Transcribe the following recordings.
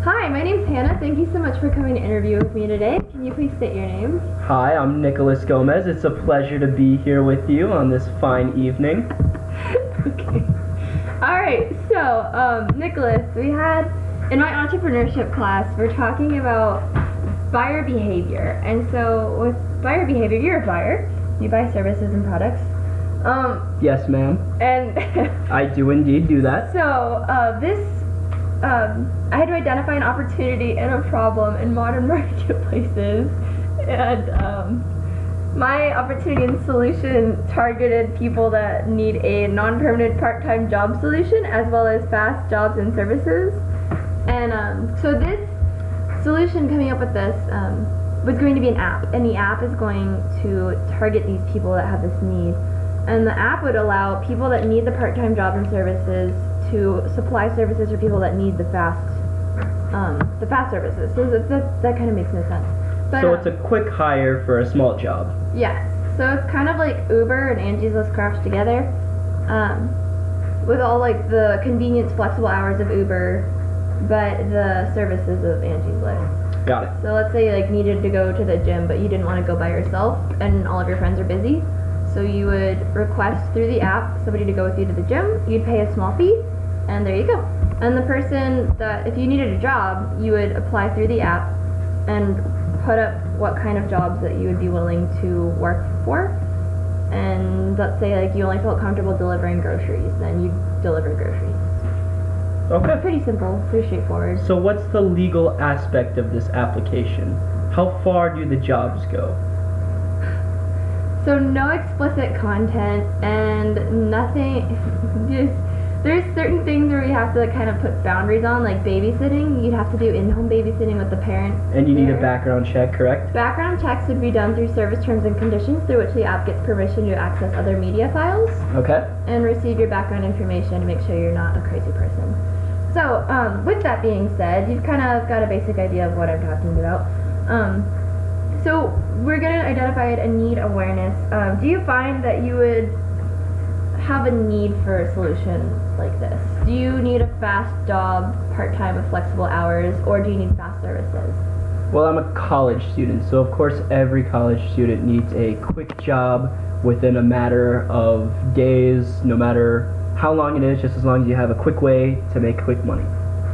Hi, my name's Hannah. Thank you so much for coming to interview with me today. Can you please state your name? Hi, I'm Nicholas Gomez. It's a pleasure to be here with you on this fine evening. Okay. Alright, so, Nicholas, we had, in my entrepreneurship class, we're talking about buyer behavior. And so, with buyer behavior, you're a buyer. You buy services and products. Yes, ma'am. And I do indeed do that. so, I had to identify an opportunity and a problem in modern marketplaces, and my opportunity and solution targeted people that need a non-permanent part-time job solution as well as fast jobs and services. And so this solution, coming up with this, was going to be an app, and the app is going to target these people that have this need. And the app would allow people that need the part-time jobs and services to supply services for people that need the fast services. So that kind of makes no sense. But, So it's a quick hire for a small job. yes. So it's kind of like Uber and Angie's List crashed together, with all like the convenience, flexible hours of Uber, but the services of Angie's List. Got it. So let's say you like needed to go to the gym, but you didn't want to go by yourself, and all of your friends are busy. So you would request through the app somebody to go with you to the gym. You'd pay a small fee, and there you go. And the person that, if you needed a job, you would apply through the app and put up what kind of jobs that you would be willing to work for. And let's say like you only felt comfortable delivering groceries, then you deliver groceries. Okay. Pretty simple, pretty straightforward. So what's the legal aspect of this application? How far do the jobs go? So no explicit content and nothing, just, there's certain things where we have to kind of put boundaries on, like babysitting. You'd have to do in-home babysitting with the parent. And you need a there. background check, correct? Background checks would be done through service terms and conditions through which the app gets permission to access other media files Okay. and receive your background information to make sure you're not a crazy person. So with that being said, you've kind of got a basic idea of what I'm talking about. So we're going to identify a need awareness. Do you find that you would have a need for a solution like this? Do you need a fast job, part-time with flexible hours, or do you need fast services? Well, I'm a college student, so of course every college student needs a quick job within a matter of days, no matter how long it is, just as long as you have a quick way to make quick money.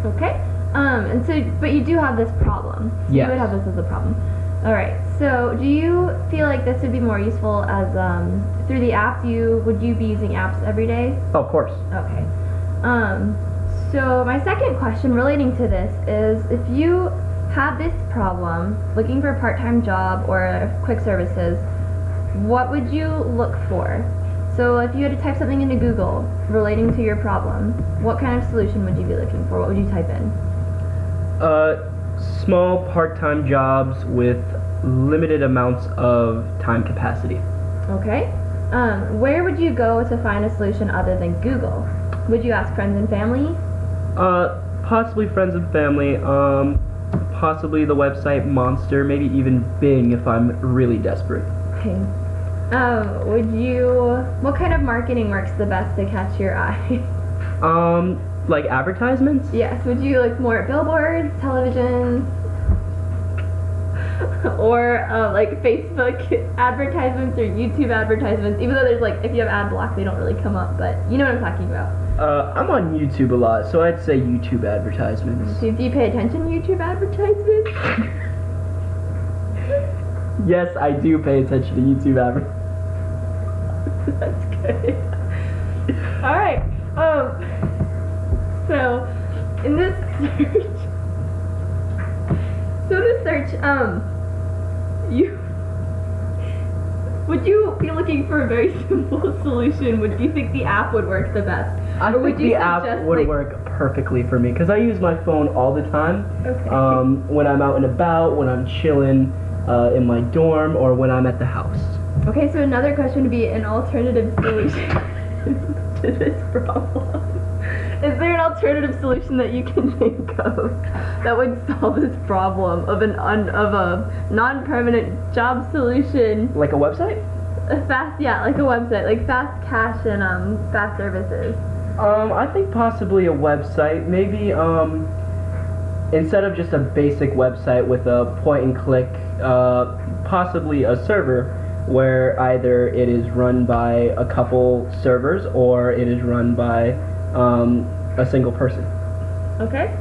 Okay. And so, but you do have this problem. So Yes. You would have this as a problem. All right. So, do you feel like this would be more useful as through the app? Would you be using apps every day? Oh, of course. Okay. So my second question relating to this is, if you have this problem, looking for a part-time job or quick services, what would you look for? So if you had to type something into Google relating to your problem, what kind of solution would you be looking for? What would you type in? Small part-time jobs with limited amounts of time capacity. Okay. Where would you go to find a solution other than Google? Would you ask friends and family? Possibly friends and family, possibly the website Monster, maybe even Bing if I'm really desperate. Okay. What kind of marketing works the best to catch your eye? Like advertisements? Yes, would you like more billboards, television, or like Facebook advertisements or YouTube advertisements? Even though there's like, if you have ad block, they don't really come up, but you know what I'm talking about. I'm on YouTube a lot, so I'd say YouTube advertisements. So do you pay attention to YouTube advertisements? Yes, I do pay attention to YouTube advertisements. That's good. All right. So in this search, would you be looking for a very simple solution? Would you think the app would work the best? I Or think would you the app suggest, would like- work perfectly for me because I use my phone all the time. Okay. When I'm out and about, when I'm chilling in my dorm, or when I'm at the house. Okay, so another question would be an alternative solution to this problem. Is there an alternative solution that you can think of that would solve this problem of a non-permanent job solution? Like a website? Like a website, like fast cash and fast services. I think possibly a website. Maybe instead of just a basic website with a point and click, possibly a server where either it is run by a couple servers or it is run by a single person. Okay.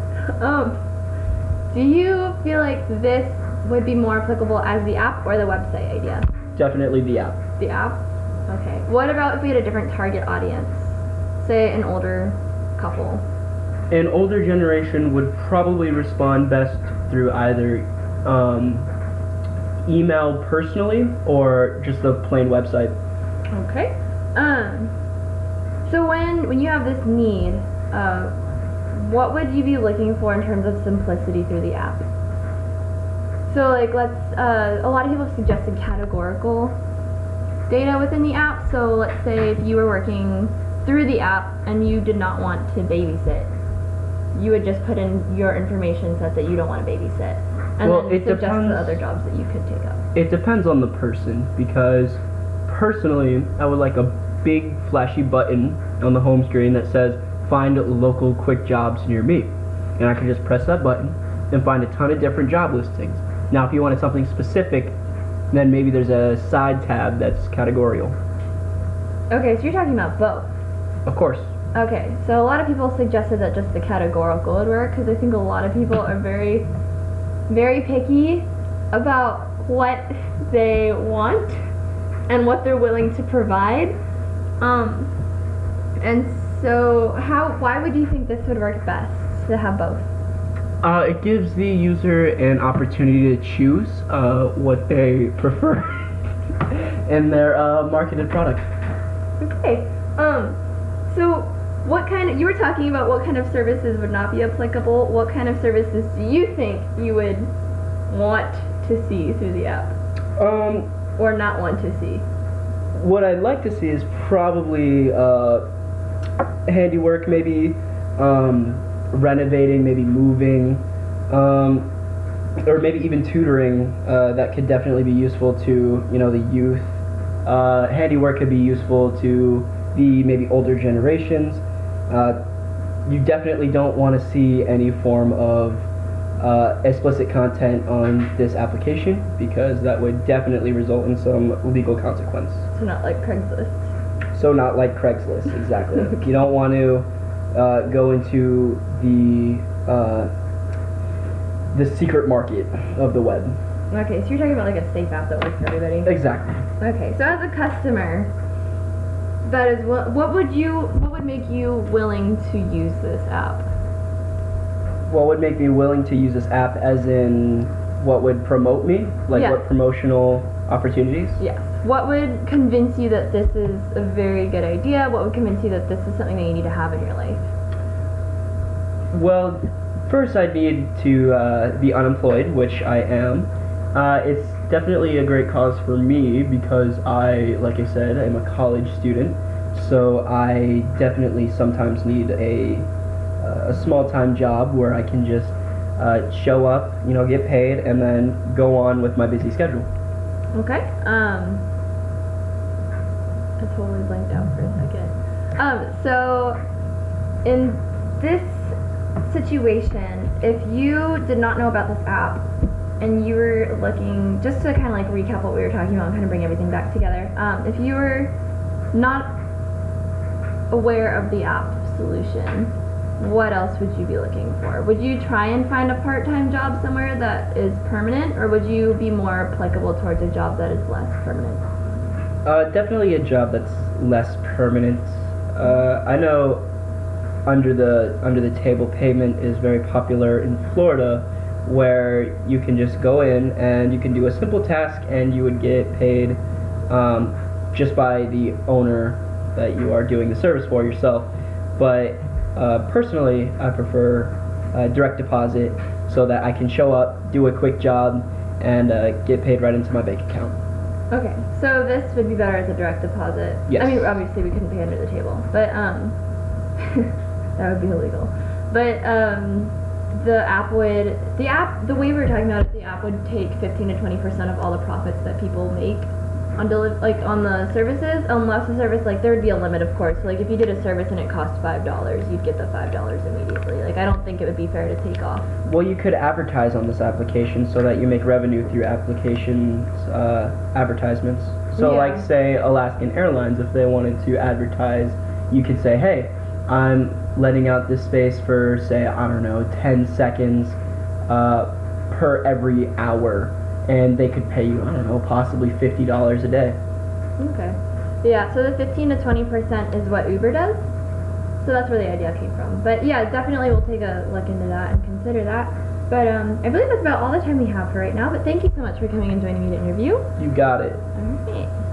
Do you feel like this would be more applicable as the app or the website idea? Definitely the app. The app? Okay. What about if we had a different target audience? Say an older couple. An older generation would probably respond best through either email personally or just a plain website. Okay. So when you have this need, what would you be looking for in terms of simplicity through the app? So like a lot of people have suggested categorical data within the app. So let's say if you were working through the app and you did not want to babysit, you would just put in your information set that you don't want to babysit, and Well, then it suggest depends. the other jobs that you could take up. It depends on the person, because personally I would like a big flashy button on the home screen that says find local quick jobs near me, and I can just press that button and find a ton of different job listings. Now if you wanted something specific, then maybe there's a side tab that's categorical. Okay, so you're talking about both. Of course. Okay, so a lot of people suggested that just the categorical would work because I think a lot of people are very, very picky about what they want and what they're willing to provide. And so why would you think this would work best to have both? It gives the user an opportunity to choose what they prefer in their marketed product. Okay, so you were talking about what kind of services would not be applicable. What kind of services do you think you would want to see through the app? Or not want to see? What I'd like to see is probably handiwork, maybe renovating, maybe moving, or maybe even tutoring. That could definitely be useful to the youth. Handiwork could be useful to the maybe older generations. You definitely don't want to see any form of explicit content on this application, because that would definitely result in some legal consequence. So not like Craigslist. So not like Craigslist, exactly. You don't want to go into the secret market of the web. Okay, so you're talking about like a safe app that works for everybody. Exactly. Okay, so as a customer, that is what would make you willing to use this app? What would make me willing to use this app, as in what would promote me? Like Yeah. what promotional opportunities? Yes. What would convince you that this is a very good idea? What would convince you that this is something that you need to have in your life? Well, first I'd need to be unemployed, which I am. It's definitely a great cause for me because I, like I said, am a college student, so I definitely sometimes need a small-time job where I can just show up, get paid, and then go on with my busy schedule. Okay. I totally blanked out for a second. So in this situation, if you did not know about this app and you were looking, just to kind of like recap what we were talking about and kind of bring everything back together, if you were not aware of the app solution, what else would you be looking for? Would you try and find a part-time job somewhere that is permanent, or would you be more applicable towards a job that is less permanent? Definitely a job that's less permanent. I know under the table payment is very popular in Florida, where you can just go in and you can do a simple task and you would get paid just by the owner that you are doing the service for yourself. But personally, I prefer direct deposit so that I can show up, do a quick job, and get paid right into my bank account. Okay, so this would be better as a direct deposit. Yes. I mean, obviously we couldn't pay under the table, but that would be illegal. But the way we were talking about it, the app would take 15 to 20% of all the profits that people make on on the services, unless the service, like, there would be a limit, of course. So, like, if you did a service and it cost $5, you'd get the $5 immediately. Like, I don't think it would be fair to take off. Well, you could advertise on this application so that you make revenue through applications, advertisements. So, Yeah. like, say, Alaskan Airlines, if they wanted to advertise, you could say, hey, I'm letting out this space for, say, I don't know, 10 seconds per every hour. And they could pay you, I don't know, possibly $50 a day. Okay. Yeah, so the 15 to 20% is what Uber does. So that's where the idea came from. But yeah, definitely we'll take a look into that and consider that. But I believe that's about all the time we have for right now. But thank you so much for coming and joining me to interview. You got it. All right.